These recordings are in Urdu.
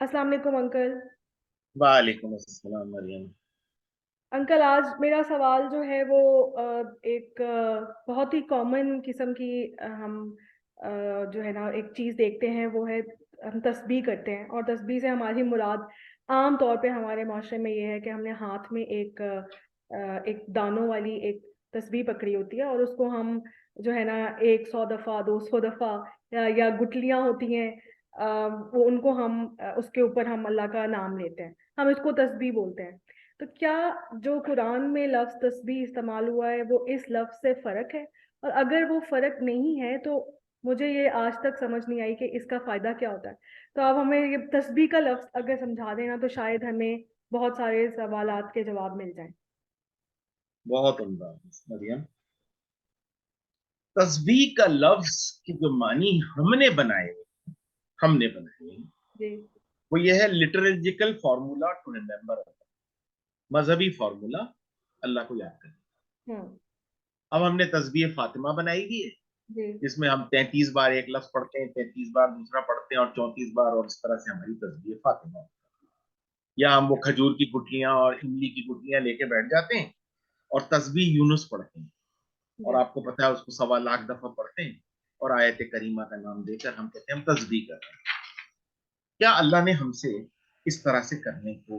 السلام علیکم انکل. وعلیکم السلام مریم. انکل آج میرا سوال جو ہے وہ ایک بہت ہی کامن قسم کی ہم جو ہے نا ایک چیز دیکھتے ہیں، وہ ہے ہم تسبیح کرتے ہیں. اور تسبیح سے ہماری مراد عام طور پہ ہمارے معاشرے میں یہ ہے کہ ہم نے ہاتھ میں ایک دانوں والی ایک تسبیح پکڑی ہوتی ہے، اور اس کو ہم جو ہے نا 100 دفعہ 200 دفعہ یا گٹلیاں ہوتی ہیں، وہ ان کو ہم اس کے اوپر ہم اللہ کا نام لیتے ہیں، ہم اس کو تسبیح بولتے ہیں. تو کیا جو قرآن میں لفظ تسبیح استعمال ہوا ہے وہ اس لفظ سے فرق ہے؟ اور اگر وہ فرق نہیں ہے تو مجھے یہ آج تک سمجھ نہیں آئی کہ اس کا فائدہ کیا ہوتا ہے. تو آپ ہمیں یہ تسبیح کا لفظ اگر سمجھا دینا تو شاید ہمیں بہت سارے سوالات کے جواب مل جائیں. بہت عمدہ مریم. تسبیح کا لفظ کی جو معنی ہم نے بنائے جی. وہ یہ ہے لٹرجیکل فارمولا ٹو ریمبر، مذہبی فارمولا اللہ کو یاد کریں. ہوں. اب ہم نے تسبیح فاطمہ بنائی ہوئی ہے جی. جس میں ہم 33 بار ایک لفظ پڑھتے ہیں، 33 بار دوسرا پڑھتے ہیں، اور 34 بار، اور اس طرح سے ہماری تسبیح فاطمہ. یا ہم وہ کھجور کی گٹلیاں اور املی کی گٹلیاں لے کے بیٹھ جاتے ہیں اور تسبیح یونس پڑھتے ہیں، اور جی. آپ کو پتا ہے اس کو 1.25 دفعہ پڑھتے ہیں، اور آیت کریمہ کا نام دے کر ہم کہتے ہیں ہم تسبیح کر رہے ہیں. کیا اللہ نے ہم سے اس طرح سے کرنے کو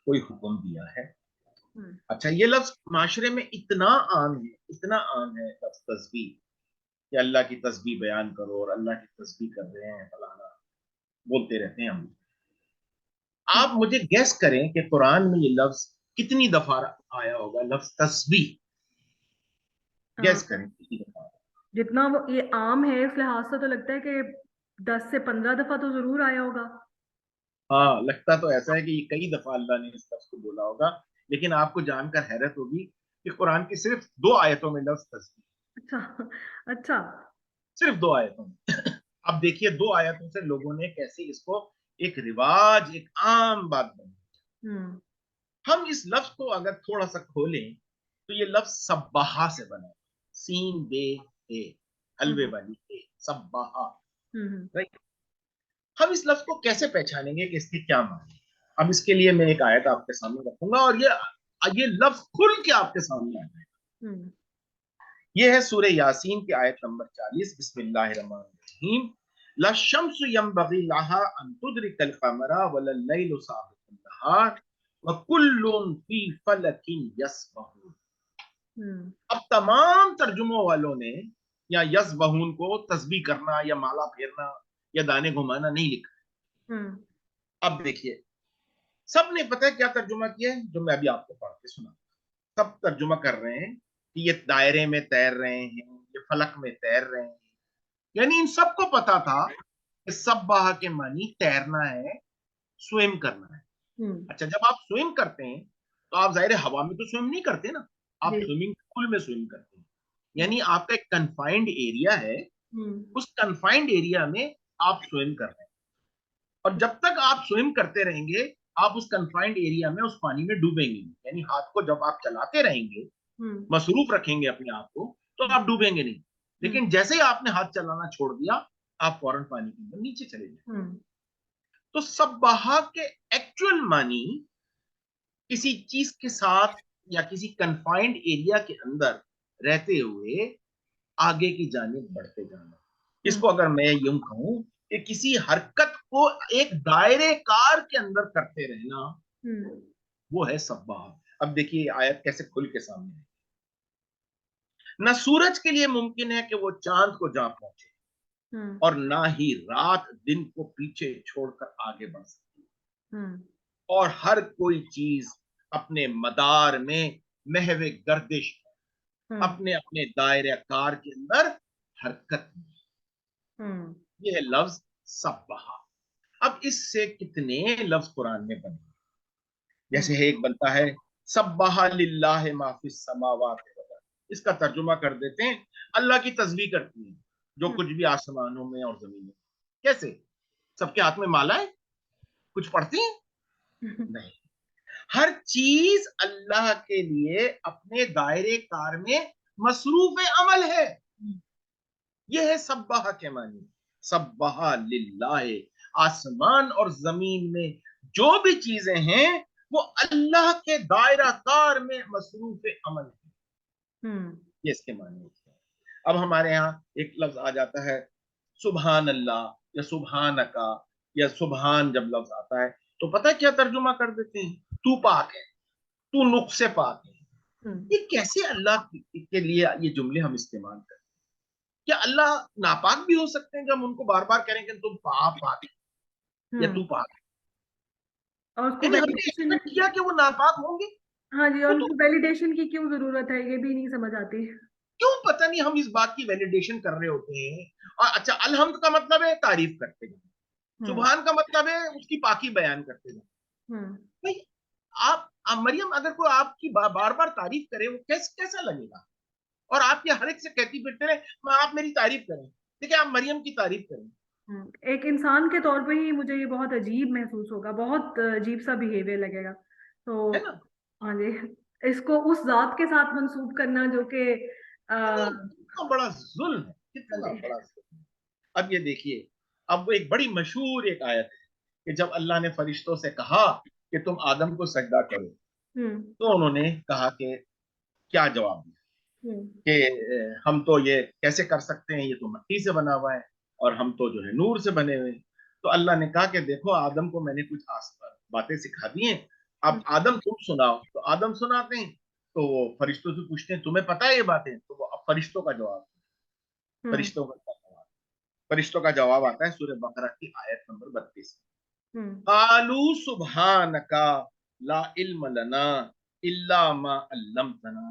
کوئی حکم دیا ہے؟ ہوں. اچھا، یہ لفظ معاشرے میں اتنا عام ہے لفظ تسبیح، کہ اللہ کی تسبیح بیان کرو اور اللہ کی تسبیح کر رہے ہیں فلانا بولتے رہتے ہیں ہم. ہوں. آپ مجھے گیس کریں کہ قرآن میں یہ لفظ کتنی دفعہ آیا ہوگا، لفظ تسبیح. ہاں، گیس کریں کتنی دفعہ. جتنا وہ یہ عام ہے اس لحاظ سے تو لگتا ہے کہ 10 سے 15 دفعہ تو ضرور آیا ہوگا. ہاں، لگتا تو ایسا ہے کہ یہ کئی دفعہ اللہ نے اس لفظ کو بولا ہوگا، لیکن آپ کو جان کر حیرت ہوگی کہ قرآن کی صرف 2 آیتوں میں لفظ تسبیح. اچھا. اچھا. صرف 2 آیتوں میں. اب دیکھیے 2 آیتوں سے لوگوں نے کیسے اس کو ایک رواج، ایک عام بات بنی. ہوں. ہم اس لفظ کو اگر تھوڑا سا کھولیں تو یہ لفظ سباہا سے بنا ہے. سین بے اے، حلوے ہوں. والی اے، سباہا. ہوں. رائٹ. ہم اس لفظ کو کیسے پہچانیں گے کہ اس کے کیا معنی؟ اب اس کے لیے میں ایک آیت آپ کے سامنے رکھوں گا، اور یہ لفظ کھل کے آپ کے سامنے آ جائے. ہوں. یہ ہے سورہ یاسین کی آیت نمبر 40. بسم اللہ الرحمن الرحیم. لا الشمس ينبغي لها ان تدرك القمر ولا الليل سابق النهار وكل في فلك يسبحون. ہوں. اب تمام ترجموں والوں نے یا یسبحون کو تسبیح کرنا یا مالا پھیرنا یا دانے گھمانا نہیں لکھا. ہوں. اب دیکھیے، سب نے پتہ ہے کیا ترجمہ کیا ہے جو میں ابھی آپ کو پڑھ کے سنا. سب ترجمہ کر رہے ہیں کہ یہ دائرے میں تیر رہے ہیں، یہ فلک میں تیر رہے ہیں. یعنی ان سب کو پتا تھا کہ سب باہ کے معنی تیرنا ہے، سوئم کرنا ہے. ہوں. اچھا، جب آپ سوئم کرتے ہیں تو آپ ظاہر ہوا میں تو سوئم نہیں کرتے نا، آپ جی. سوئمنگ پول میں سوئم کرتے ہیں. ہوں. یعنی آپ کا ایک کنفائنڈ ایریا ہے، ہوں. اس کنفائنڈ ایریا میں آپ سوئم کر رہے ہیں، اور جب تک آپ سوئم کرتے رہیں گے آپ اس کنفائنڈ ایریا میں اس پانی میں ڈوبیں گے. یعنی ہاتھ کو جب آپ چلاتے رہیں گے، ہوں. مصروف رکھیں گے اپنے آپ کو، تو آپ ڈوبیں گے نہیں. ہوں. لیکن جیسے ہی آپ نے ہاتھ چلانا چھوڑ دیا آپ فوراً پانی کے اندر نیچے چلے جائیں. ہوں. تو سباہا کے ایکچوئل معنی کسی چیز کے ساتھ یا کسی کنفائنڈ ایریا کے اندر رہتے ہوئے آگے کی جانب بڑھتے جانا. اس ہوں. کو اگر میں یوں کہوں کہ کسی حرکت کو ایک دائرے کار کے اندر کرتے رہنا، ہوں. وہ ہے سباہا. اب دیکھیے آیت کیسے کھل کے سامنے ہے. نہ سورج کے لیے ممکن ہے کہ وہ چاند کو جا پہنچے، ہوں. اور نہ ہی رات دن کو پیچھے چھوڑ کر آگے بڑھ سکتی. ہوں. اور ہر کوئی چیز اپنے مدار میں محو گردش، ہوں. اپنے اپنے دائرہ کار کے اندر حرکت میں. ہوں. یہ ہے لفظ سبحہ. اب اس سے کتنے لفظ قرآن میں بنے. ہوں. جیسے ایک بنتا ہے سبحہ للہ ما فی السماوات والارض، اس کا ترجمہ کر دیتے ہیں اللہ کی تسبیح کرتی ہے جو ہوں. کچھ بھی آسمانوں میں اور زمین میں. کیسے؟ سب کے ہاتھ میں مالا ہے، کچھ پڑھتی ہیں؟ نہیں. ہر چیز اللہ کے لیے اپنے دائرے کار میں مصروف عمل ہے. یہ ہے سبحہ کے معنی. سبحہ للہ، آسمان اور زمین میں جو بھی چیزیں ہیں وہ اللہ کے دائرہ کار میں مصروف عمل ہے. یہ اس کے معنی ہوتے ہیں. اب ہمارے یہاں ایک لفظ آ جاتا ہے سبحان اللہ یا سبحانکا یا سبحان، جب لفظ آتا ہے تو پتہ کیا ترجمہ کر دیتے ہیں؟ تو پاک ہے، تو نقص سے پاک ہے. یہ کیسے اللہ کے لیے یہ جملے ہم استعمال کرتے ہیں؟ کیا اللہ ناپاک بھی ہو سکتے ہیں جب ہم ان کو بار بار کریں کہ تم پاک ہے یا تو پاک ہے؟ اور اس کو یعنی ہم نے ویلیڈیشن، ایکسپیکٹ کیا کہ وہ ناپاک ہوں گے. ہاں جی، اور وہ ان تو کو ویلیڈیشن کی کیوں ضرورت ہے یہ بھی نہیں سمجھ آتی. کیوں پتہ نہیں ہم اس بات کی ویلیڈیشن کر رہے ہوتے ہیں. اور اچھا، الحمد کا مطلب ہے تعریف کرتے ہیں، سبحان کا مطلب ہے اس کی پاکی بیان کرتے ہیں. بھائی آپ مریم اگر کوئی آپ کی بار بار تعریف کرے وہ کیسا لگے گا؟ اور آپ یہ ہر ایک سے کہتی پھرتے رہے آپ میری تعریف کریں. دیکھیں آپ مریم کی تعریف کریں. ایک انسان کے طور پہ ہی مجھے یہ بہت عجیب محسوس ہوگا، بہت عجیب سا بیہیویئر لگے گا. تو ہے نا؟ ہاں جی، اس کو اس ذات کے ساتھ منسوب کرنا جو کہ کتنا بڑا ظلم ہے، کتنا بڑا ظلم ہے. اب یہ دیکھیے، اب وہ ایک بڑی مشہور ایک آیت ہے کہ جب اللہ نے فرشتوں سے کہا کہ تم آدم کو سجدہ کرو تو انہوں نے کہا کہ کیا جواب دیا کہ ہم تو یہ کیسے کر سکتے ہیں، یہ تو مٹی سے بنا ہوا ہے اور ہم تو جو ہے نور سے بنے ہوئے. تو اللہ نے کہا کہ دیکھو آدم کو میں نے کچھ باتیں سکھا دی ہیں، اب آدم تم سناؤ. تو آدم سناتے ہیں تو وہ فرشتوں سے پوچھتے ہیں تمہیں پتہ ہے یہ باتیں؟ تو وہ اب فرشتوں کا جواب فرشتوں کا جواب آتا ہے سورہ بقرہ کی آیت نمبر 32. قالوا سبحانک لا علم لنا الا ما علمتنا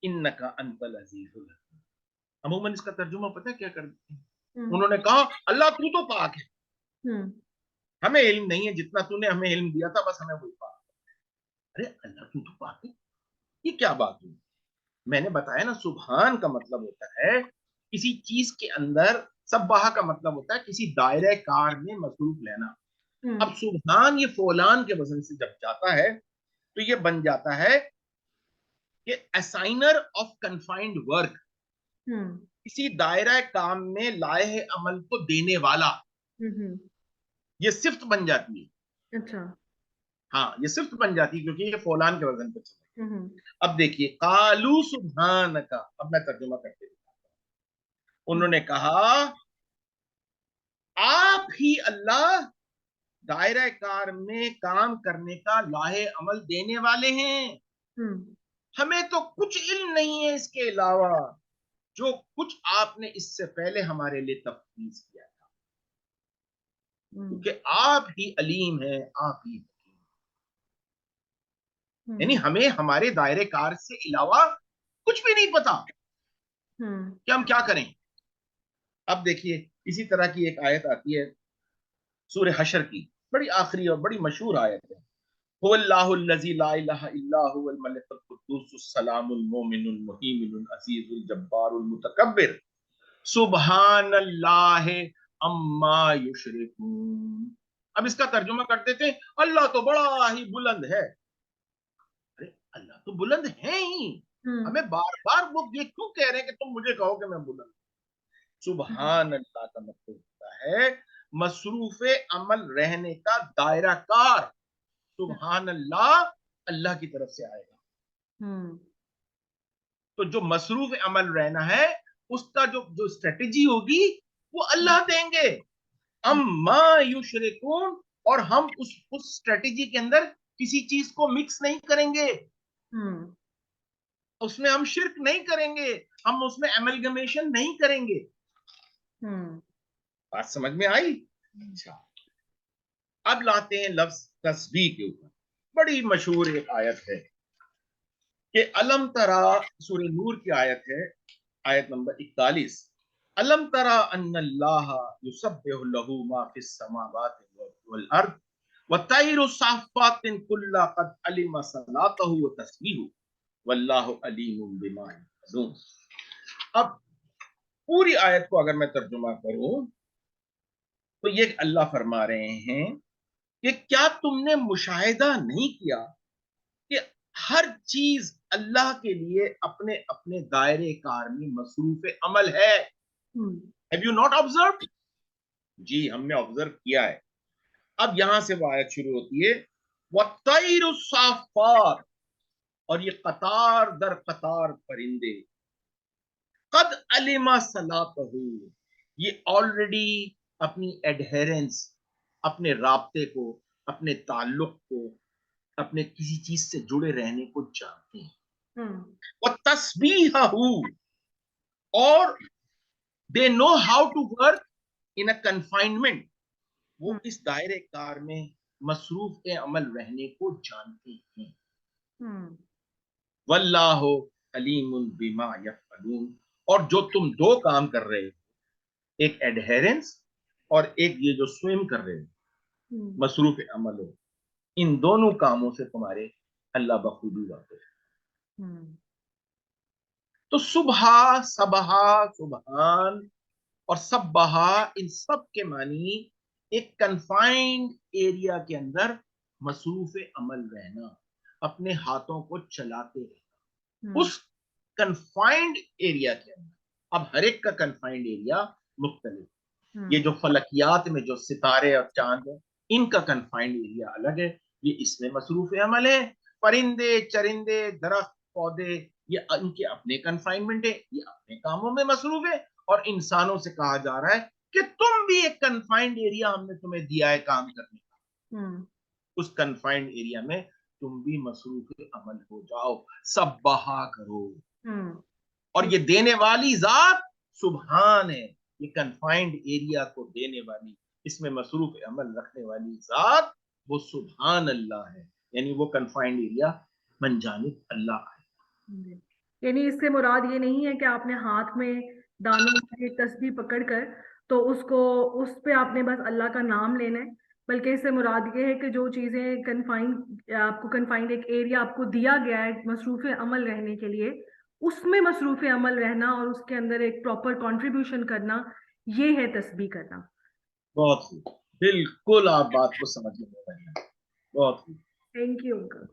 انک انت العزیز الحکیم. عموماً اس کا ترجمہ پتہ ہے کیا کر دیتے ہیں؟ انہوں نے کہا اللہ تو پاک ہے، ہمیں علم نہیں ہے، جتنا تو نے ہمیں علم دیا تھا بس ہمیں وہی پاک. ارے اللہ تو پاک ہے، یہ کیا بات ہوئی؟ میں نے بتایا نا سبحان کا مطلب ہوتا ہے کسی چیز کے اندر، سبحہ کا مطلب ہوتا ہے کسی دائرہ کار میں مصروف لینا. اب سبحان یہ فولان کے وزن سے جب جاتا ہے تو یہ بن جاتا ہے کہ اسائنر آف کنفائنڈ ورک، کسی دائرہ کام میں لائحہ عمل کو دینے والا، یہ صفت بن جاتی ہے. اچھا، ہاں یہ صفت بن جاتی ہے کیونکہ یہ فولان کے وزن پہ چلتا ہے. اب دیکھیے قالو سبحانک، اب میں ترجمہ کرتے دکھاتا ہوں. انہوں نے کہا آپ ہی اللہ دائرہ کار میں کام کرنے کا لائحہ عمل دینے والے ہیں، ہمیں تو کچھ علم نہیں ہے اس کے علاوہ جو کچھ آپ نے اس سے پہلے ہمارے لیے تفویض کیا تھا، کیونکہ آپ ہی علیم ہیں، آپ ہی حکیم. یعنی ہمیں ہمارے دائرے کار سے علاوہ کچھ بھی نہیں پتا کہ ہم کیا کریں. اب دیکھیے اسی طرح کی ایک آیت آتی ہے سورہ حشر کی، بڑی آخری اور بڑی مشہور آیت ہے. هو اللہ الذی لا الہ الا هو الملک القدوس السلام المؤمن المہیمن العزیز الجبار المتکبر سبحان اللہ عما یشرکون. اب اس کا ترجمہ کرتے تھے اللہ تو بڑا ہی بلند ہے. ارے اللہ تو بلند ہے ہی، ہمیں بار بار وہ یہ کیوں کہہ رہے ہیں کہ تم مجھے کہو کہ میں بلند. سبحان اللہ کا مطلب ہوتا ہے مصروف عمل رہنے کا دائرہ کار. سبحان اللہ اللہ کی طرف سے آئے گا. تو جو مصروف عمل رہنا ہے اس کا جو اسٹریٹجی ہوگی وہ اللہ دیں گے. اما یشرکون، اور ہم اس اسٹریٹجی کے اندر کسی چیز کو مکس نہیں کریں گے، اس میں ہم شرک نہیں کریں گے، ہم اس میں ایملگمیشن نہیں کریں گے. بات سمجھ میں آئی؟ اچھا، اب لاتے ہیں لفظ تسبیح کے اوپر. بڑی مشہور ایک آیت ہے کہ علم ترا، سورہ نور کی آیت ہے، آیت نمبر 41. علم ترا ان اللہ یسبح له ما فی السماوات والارض والطیر صافات کل قد علم صلاته وتسبیحه واللہ علیم بما یفعلون. اب پوری آیت کو اگر میں ترجمہ کروں تو یہ اللہ فرما رہے ہیں کہ کیا تم نے مشاہدہ نہیں کیا کہ ہر چیز اللہ کے لیے اپنے اپنے دائرے کار میں مصروف عمل ہے. Have you not observed؟ جی ہم نے آبزرو کیا ہے. اب یہاں سے وہ آیت شروع ہوتی ہے وَالطَّيْرُ الصَّافَّاتُ، اور یہ قطار در قطار پرندے، قد علم صلاتہ، یہ آلریڈی اپنی ایڈہیرنس، اپنے رابطے کو، اپنے تعلق کو، اپنے کسی چیز سے جڑے رہنے کو جانتے ہیں. وَتَسْبِيحَهُ، اور they know how to work in a confinement، وہ اس دائرے کار میں مصروف عمل رہنے کو جانتے ہیں. واللہ علیم بما یفعلون، اور جو تم دو کام کر رہے ہو، ایک ایڈہیرنس اور ایک یہ جو سوئم کر رہے ہو، مصروف عمل ہو، ان دونوں کاموں سے تمہارے اللہ بخوبی واقف ہے. تو صبح، صبح، سبحان اور سبحا، ان سب کے معنی ایک کنفائنڈ ایریا کے اندر مصروف عمل رہنا، اپنے ہاتھوں کو چلاتے رہنا اس کنفائنڈ ایریا کے اندر. اب ہر ایک کا کنفائنڈ ایریا مختلف. یہ جو فلکیات میں جو ستارے اور چاند ہیں، ان کا کنفائنڈ ایریا الگ ہے، یہ اس میں مصروف عمل ہے. پرندے، چرندے، درخت، پودے، یہ ان کے اپنے کنفائنمنٹ ہے، یہ اپنے کاموں میں مصروف ہے. اور انسانوں سے کہا جا رہا ہے کہ تم بھی ایک کنفائنڈ ایریا ہم نے تمہیں دیا ہے کام کرنے کا، اس کنفائنڈ ایریا میں تم بھی مصروف عمل ہو جاؤ، سبحا کرو. اور یہ دینے والی ذات سبحان ہے، یہ کنفائنڈ ایریا کو دینے والی، اس میں مصروف عمل رکھنے والی ذات وہ سبحان اللہ ہے، یعنی وہ کنفائنڈ ایریا من جانب اللہ ہے. یعنی اس سے مراد یہ نہیں ہے کہ آپ نے ہاتھ میں دانوں کی تسبیح پکڑ کر تو اس پہ آپ نے بس اللہ کا نام لینا ہے، بلکہ اس سے مراد یہ ہے کہ جو چیزیں آپ کو کنفائنڈ ایک ایریا آپ کو دیا گیا ہے مصروف عمل رہنے کے لیے، اس میں مصروف عمل رہنا اور اس کے اندر ایک پراپر کنٹریبیوشن کرنا، یہ ہے تسبیح کرنا. بہت خوب، بالکل آپ بات کو سمجھنے میں بہت خوب. Thank you uncle.